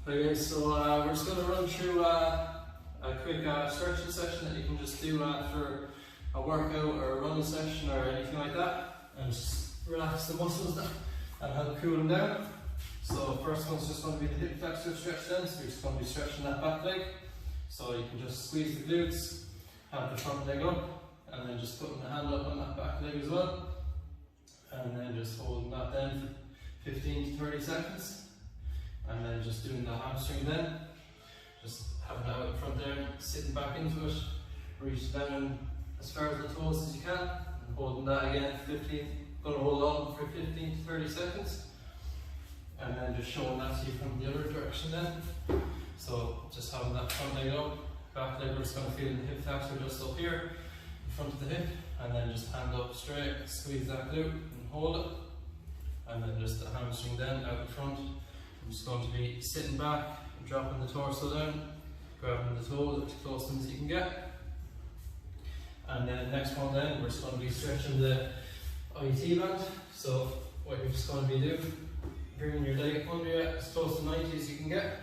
Okay, so we're just going to run through a quick stretching session that you can just do after a workout or a running session or anything like that, and just relax the muscles and help cool them down. So first one's just going to be the hip flexor stretch then, so you're just going to be stretching that back leg. So you can just squeeze the glutes, have the front leg up, and then just putting the hand up on that back leg as well. And then just holding that then for 15 to 30 seconds. And then just doing the hamstring then. Just having that out in front there, sitting back into it, reach down as far as the toes as you can, and holding that again for 15, going to hold on for 15 to 30 seconds. And then just showing that to you from the other direction then. So just having that front leg up, back leg we're just going to feel the hip flexor just up here, in front of the hip, and then just hand up straight, squeeze that glute and hold it. And then just the hamstring then out in front. I'm just going to be sitting back, dropping the torso down, grabbing the toes as close to them as you can get. And then the next one then, we're just going to be stretching the IT band. So what you're just going to be doing, bringing your leg under you as close to 90 as you can get,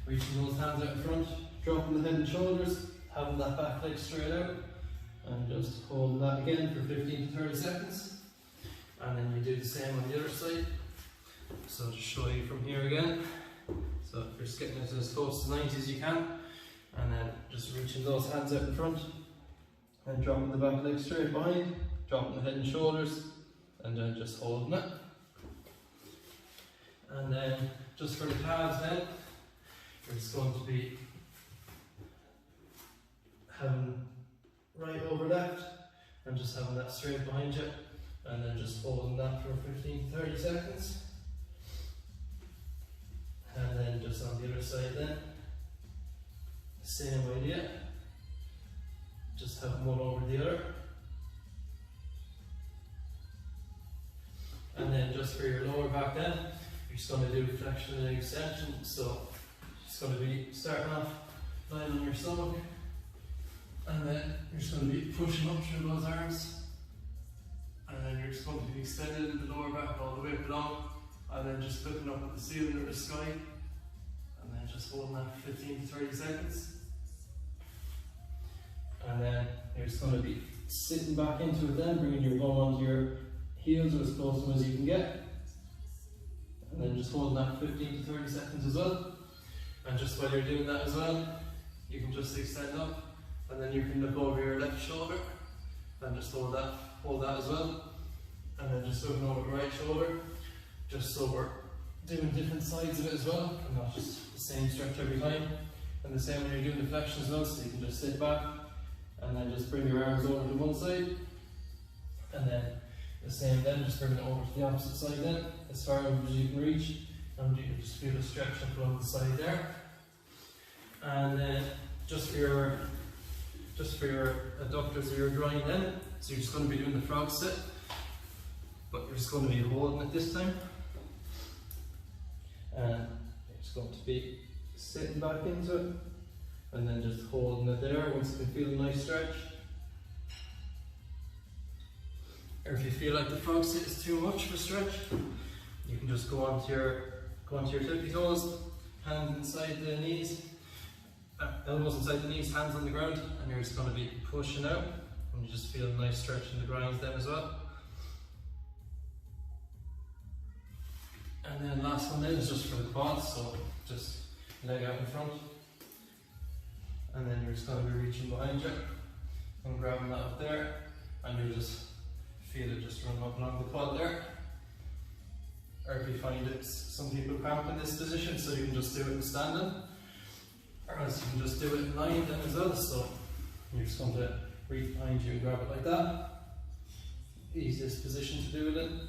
reaching those hands out in front, dropping the head and shoulders, having that back leg straight out, and just holding that again for 15 to 30 seconds. And then you do the same on the other side. So I'll just show you from here again. So you're just getting it as close to 90 as you can, and then just reaching those hands out in front, and dropping the back leg straight behind, dropping the head and shoulders, and then just holding it. And then just for the calves then, you're just going to be having right over left, and just having that straight behind you, and then just holding that for 15 to 30 seconds. And then just on the other side then, same idea, just have one over the other. And then just for your lower back then, you're just going to do flexion and extension. So just going to be starting off lying on your stomach, and then you're just going to be pushing up through those arms, and then you're just going to be extending the lower back all the way along, and then just looking up at the ceiling or the sky, and then just holding that for 15 to 30 seconds. And then you're just going to be sitting back into it then, bringing your bum onto your heels or as close to them as you can get, and then just holding that for 15 to 30 seconds as well. And just while you're doing that as well, you can just extend up, and then you can look over your left shoulder and just hold that as well, and then just looking over the right shoulder, just so we're doing different sides of it as well, and not just the same stretch every time. And the same when you're doing the flexion as well, so you can just sit back and then just bring your arms over to one side, and then the same then, just bring it over to the opposite side then, as far as you can reach, and you can just feel the stretch up along the side there. And then just for your adductors or your groin then, so you're just going to be doing the frog sit, but you're just going to be holding it this time, and you're just going to be sitting back into it, and then just holding it there once you can feel a nice stretch. Or if you feel like the frog sit is too much of a stretch, you can just go onto your tippy toes, hands inside the knees, elbows inside the knees, hands on the ground, and you're just going to be pushing out, and you just feel a nice stretch in the groins then as well. And then last one then is just for the quads, so just leg out in front, and then you're just going to be reaching behind you and grabbing that up there, and you just feel it just run up along the quad there. Or if you find it, some people cramp in this position, so you can just do it in standing, or else you can just do it in lying then as well. So you're just going to reach behind you and grab it like that. Easiest position to do it in.